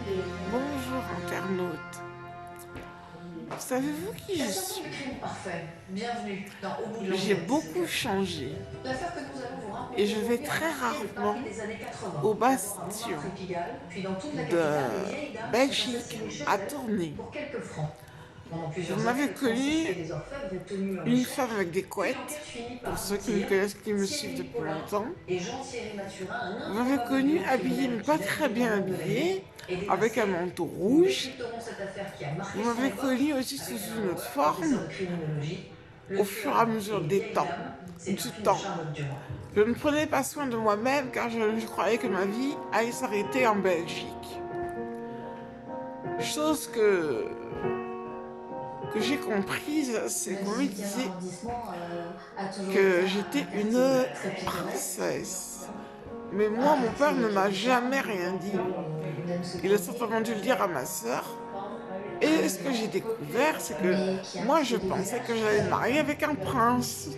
Bonjour internaute. Savez-vous qui je suis? Parfait. Bienvenue dans Au bout de J'ai l'enquête. beaucoup changé L'affaire que nous allons vous et raconter je vais aujourd'hui a très marqué le rarement Paris des années 80. au D'abord à bastion Montmartre et Pigalle, puis dans toute la capitale, des vieilles de dames sont Belgique assassinées chez à elles tourner. pour quelques francs. Pendant Vous plusieurs années, m'avez les connu francisques et les orfèvres ont tenu une champ. femme avec des Puis couettes, l'enquête finit pour par ceux qui me aboutir. connaissent, qui me suivent Thierry depuis Paulin longtemps. et Jean-Thierry Mathurin, un Vous m'avez improbable connu duo habillée, mais criminel pas qui très navigue au bien bord de la Vienne habillée, et des avec un masqués. manteau Nous rouge. décrypterons cette affaire qui a marqué Vous son m'avez époque connu aussi avec sous un une nouveau autre professeur forme, de criminologie. Le au fur et à tueur mesure et une des vieille temps, dame, c'est un du film de temps. Charlotte Durand. Je ne prenais pas soin de moi-même car je croyais que ma vie allait s'arrêter en Belgique. Chose que j'ai comprise, c'est qu'on me disait que j'étais une princesse. Mais moi, mon père ne m'a jamais rien dit. Il a certainement dû le dire à ma sœur. Et ce que j'ai découvert, c'est que moi, je pensais que j'allais me marier avec un prince.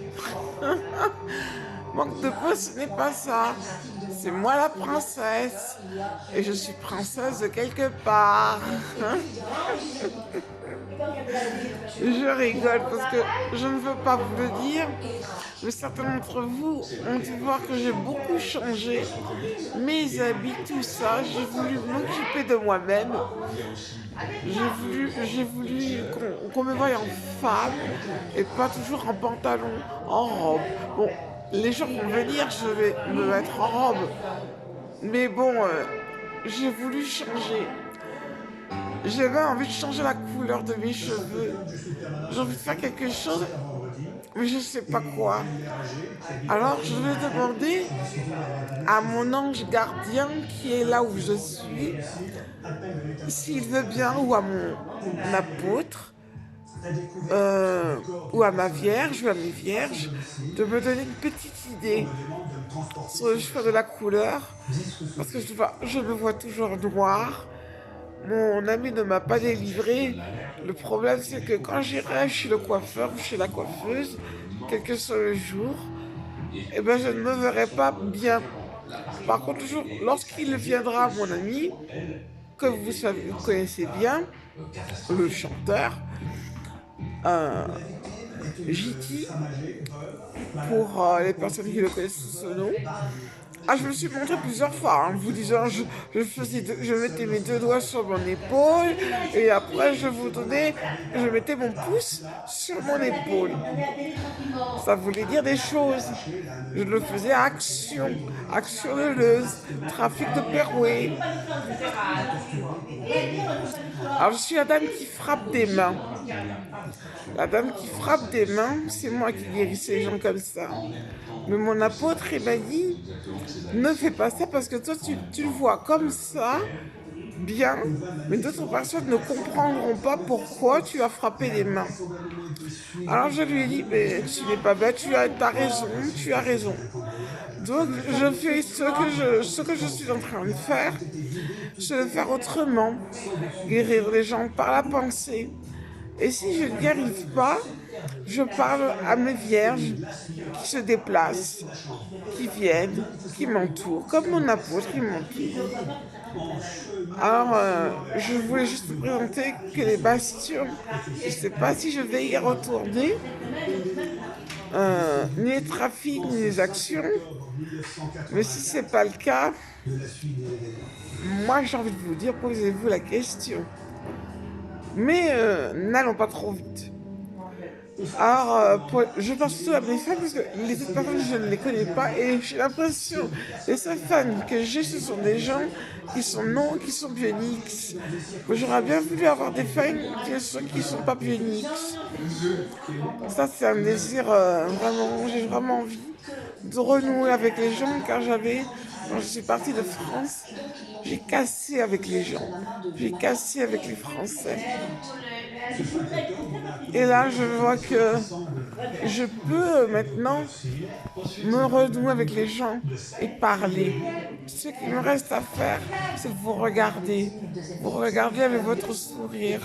Manque de peau, ce n'est pas ça. C'est moi la princesse. Et je suis princesse de quelque part. Je rigole parce que je ne veux pas vous le dire, mais certains d'entre vous ont dû voir que j'ai beaucoup changé. Mes habits, tout ça, j'ai voulu m'occuper de moi-même. J'ai voulu qu'on me voie en femme et pas toujours en pantalon, en robe. Bon, les gens vont venir, je vais me mettre en robe. Mais bon, j'ai voulu changer. J'avais envie de changer la couleur de mes cheveux. J'ai envie de faire quelque chose, mais je ne sais pas quoi. Alors je vais demander à mon ange gardien qui est là où je suis, s'il veut bien, ou à mon apôtre, ou à ma vierge, ou à mes vierges, de me donner une petite idée sur le choix de la couleur, parce que je me vois toujours noir. Mon ami ne m'a pas délivré. Le problème, c'est que quand j'irai chez le coiffeur ou chez la coiffeuse, quel que soit le jour, eh ben, je ne me verrai pas bien. Par contre, lorsqu'il viendra, mon ami, que vous connaissez bien, le chanteur, JT, pour les personnes qui le connaissent sous ce nom. Ah, je me suis montré plusieurs fois, vous disant, je mettais mes deux doigts sur mon épaule et après je mettais mon pouce sur mon épaule. Ça voulait dire des choses. Je le faisais à Action de Leuze, trafic de Perouet. Alors je suis la dame qui frappe des mains. La dame qui frappe des mains, c'est moi qui guérissais les gens comme ça. Mais mon apôtre, il m'a dit, ne fais pas ça parce que toi, tu le vois comme ça, bien, mais d'autres personnes ne comprendront pas pourquoi tu as frappé les mains. Alors je lui ai dit, mais tu n'es pas bête, tu as raison. Donc je fais ce que je suis en train de faire, je vais le faire autrement, guérir les gens par la pensée. Et si je n'y arrive pas, je parle à mes vierges qui se déplacent, qui viennent, qui m'entourent, comme mon apôtre qui m'entoure. Alors, je voulais juste vous présenter que les bastions, je ne sais pas si je vais y retourner, ni les trafics, ni les actions, mais si ce n'est pas le cas, moi j'ai envie de vous dire, posez-vous la question. Mais n'allons pas trop vite. Alors, je pense surtout à mes fans parce que les autres personnes, je ne les connais pas et j'ai l'impression que les seuls fans que j'ai, ce sont des gens qui sont Bionix. J'aurais bien voulu avoir des fans qui ne sont pas Bionix. Ça, c'est un désir vraiment, j'ai vraiment envie de renouer avec les gens car quand je suis partie de France, j'ai cassé avec les gens, j'ai cassé avec les Français. Et là, je vois que je peux maintenant me renouer avec les gens et parler. Ce qu'il me reste à faire, c'est vous regarder. Vous regardez avec votre sourire,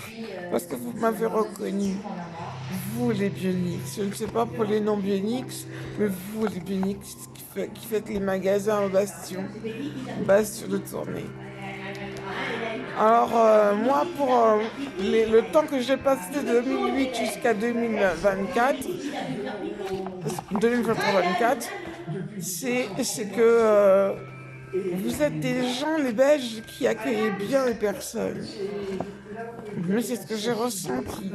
parce que vous m'avez reconnu. Vous, les Bionix, je ne sais pas pour les non-Bionix, mais vous, les Bionix, qui faites les magasins au Bastion de Tournai. Alors, moi, pour le temps que j'ai passé de 2008 jusqu'à 2024, 2024, c'est que vous êtes des gens, les Belges, qui accueillent bien les personnes. Mais c'est ce que j'ai ressenti.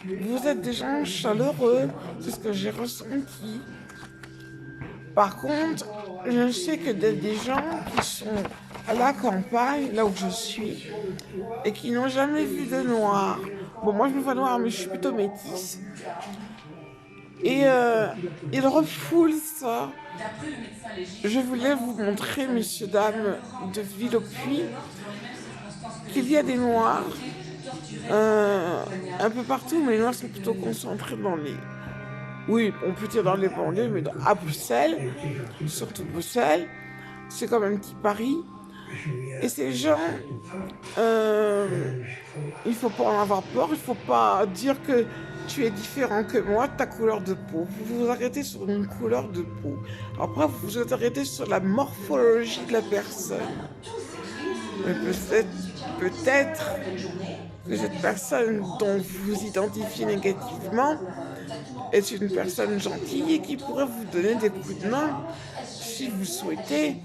Vous êtes des gens chaleureux, c'est ce que j'ai ressenti. Par contre, je sais que des gens qui sont à la campagne, là où je suis, et qui n'ont jamais vu de noir. Bon, moi je me vois noir, mais je suis plutôt métisse. Et ils refoulent ça. Je voulais vous montrer, messieurs, dames de Villeaupuy, qu'il y a des noirs un peu partout, mais les noirs sont plutôt concentrés dans les... Oui, on peut dire dans les banlieues, mais à Bruxelles, surtout Bruxelles, c'est comme un petit Paris. Et ces gens, il ne faut pas en avoir peur, il ne faut pas dire que tu es différent que moi, ta couleur de peau. Vous vous arrêtez sur une couleur de peau. Après, vous vous arrêtez sur la morphologie de la personne. Mais peut-être que cette personne dont vous vous identifiez négativement est une personne gentille et qui pourrait vous donner des coups de main si vous souhaitez.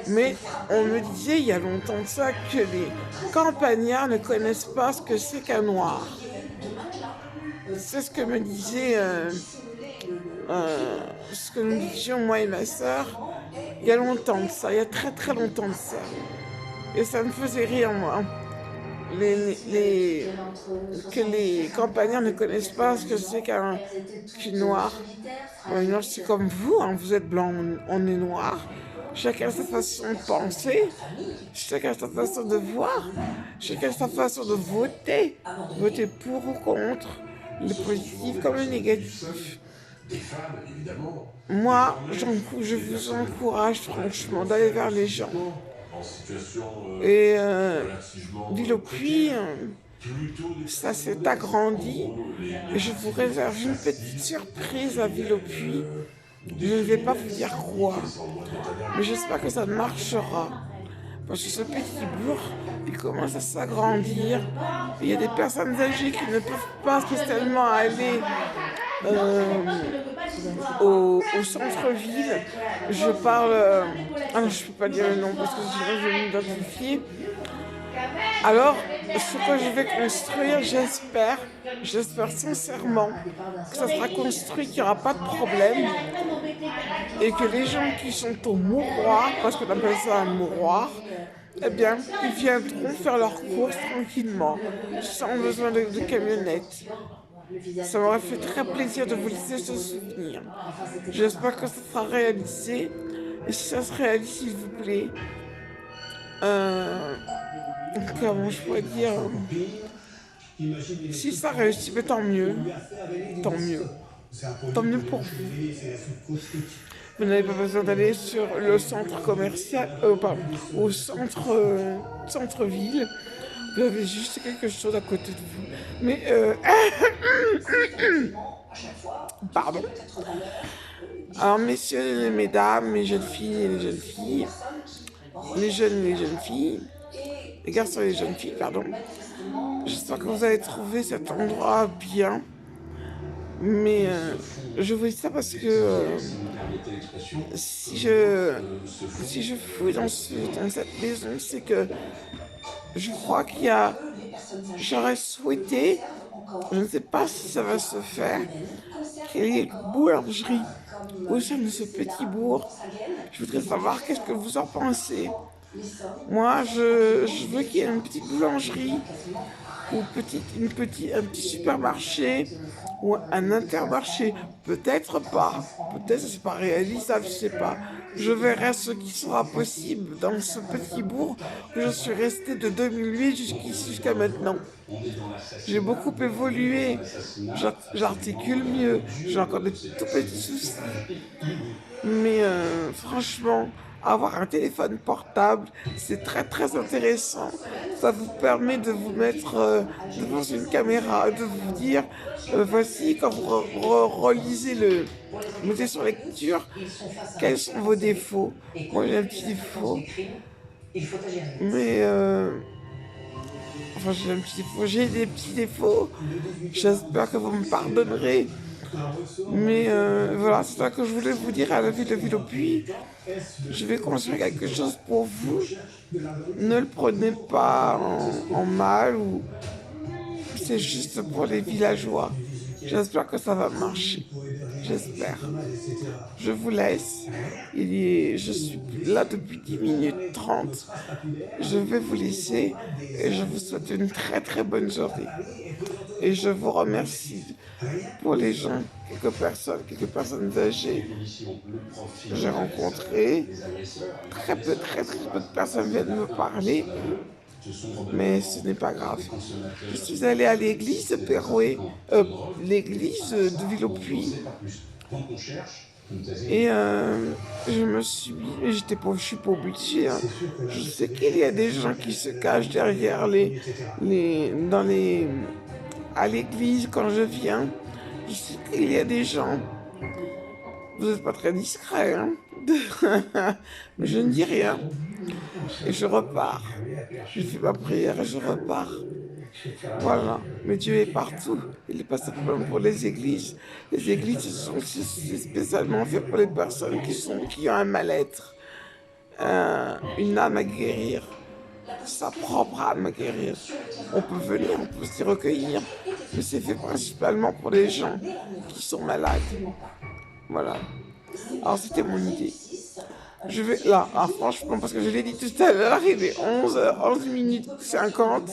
Mais on me disait il y a longtemps de ça que les campagnards ne connaissent pas ce que c'est qu'un noir. C'est ce que me disait, ce que nous disions moi et ma sœur il y a longtemps de ça, il y a très très longtemps de ça. Et ça me faisait rire moi. Que les campagnards ne connaissent pas ce que c'est qu'une noire. Moi, c'est comme vous, hein, vous êtes blanc, on est noir. Chacun a sa façon de penser, chacun a sa façon de voir, chacun a sa façon de voter. Voter pour ou contre, le positif comme le négatif. Moi, je vous encourage franchement d'aller vers les gens. Et Villeaupuy, ça s'est agrandi. Et je vous réserve une petite surprise à Villeaupuy. Je ne vais pas vous dire quoi, mais j'espère que ça marchera. Parce que ce petit bourg, il commence à s'agrandir. Il y a des personnes âgées qui ne peuvent pas spécialement aller au centre-ville. Je parle... ah non, je ne peux pas dire le nom parce que sinon je vais m'identifier. Alors, ce que je vais construire, j'espère sincèrement que ça sera construit, qu'il n'y aura pas de problème et que les gens qui sont au mouroir, parce qu'on appelle ça un mouroir, eh bien, ils viendront faire leurs courses tranquillement, sans besoin de camionnette. Ça m'aurait fait très plaisir de vous laisser ce souvenir. J'espère que ça sera réalisé. Et si ça se réalise, s'il vous plaît, comment je pourrais dire, si ça réussit, mais tant mieux. Tant mieux. Tant mieux pour vous. Vous n'avez pas besoin d'aller sur le centre commercial, au centre-ville. Vous avez juste quelque chose à côté de vous. Mais, pardon. Alors, messieurs et mesdames, mes jeunes filles et les jeunes filles, les jeunes et les jeunes filles, les garçons et les jeunes filles, pardon. J'espère que vous allez trouver cet endroit bien. Mais je vous dis ça parce que si je fouille dans cette maison, c'est que je crois j'aurais souhaité, je ne sais pas si ça va se faire, qu'il y ait une boulangerie au sein de ce petit bourg. Je voudrais savoir qu'est-ce que vous en pensez. Moi, je veux qu'il y ait une petite boulangerie ou un petit supermarché ou un intermarché. Peut-être pas. Peut-être que c'est pas réalisable, je sais pas. Je verrai ce qui sera possible dans ce petit bourg où je suis restée de 2008 jusqu'à maintenant. J'ai beaucoup évolué. J'articule mieux. J'ai encore des tout petits soucis. Mais franchement, avoir un téléphone portable, c'est très très intéressant. Ça vous permet de vous mettre devant une caméra, de vous dire, voici quand vous relisez mettez sur lecture, quels sont vos défauts. Moi j'ai un petit défaut, Il faut agir vite. Mais enfin, j'ai un petit défaut, j'ai des petits défauts. J'espère que vous me pardonnerez. Mais voilà, c'est ça que je voulais vous dire à la ville de Villopuy. Je vais construire quelque chose pour vous. Ne le prenez pas en mal ou c'est juste pour les villageois. J'espère que ça va marcher. J'espère. Je vous laisse. Je suis là depuis 10 minutes 30. Je vais vous laisser et je vous souhaite une très très bonne journée. Et je vous remercie pour les gens, quelques personnes âgées que j'ai rencontrées. Très peu de personnes viennent me parler. Mais ce n'est pas grave. Je suis allée à l'église de Pérouet, l'église de Villopuy. Et je suis pas obligée. Hein. Je sais qu'il y a des gens qui se cachent derrière à l'église quand je viens. Je sais qu'il y a des gens. Vous n'êtes pas très discret, hein. Mais je ne dis rien. Et je repars. Je fais ma prière et je repars. Voilà. Mais Dieu est partout. Il n'est pas simplement pour les églises. Les églises sont spécialement faites pour les personnes qui ont un mal-être, une âme à guérir, sa propre âme à guérir. On peut venir, on peut s'y recueillir, mais c'est fait principalement pour les gens qui sont malades. Voilà. Alors c'était mon idée. Je vais là, franchement, parce que je l'ai dit tout à l'heure, il est 11 minutes 50.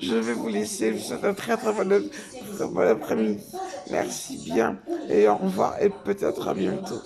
Je vais vous laisser. Je vous souhaite un très bon après-midi. Merci bien et au revoir et peut-être à bientôt.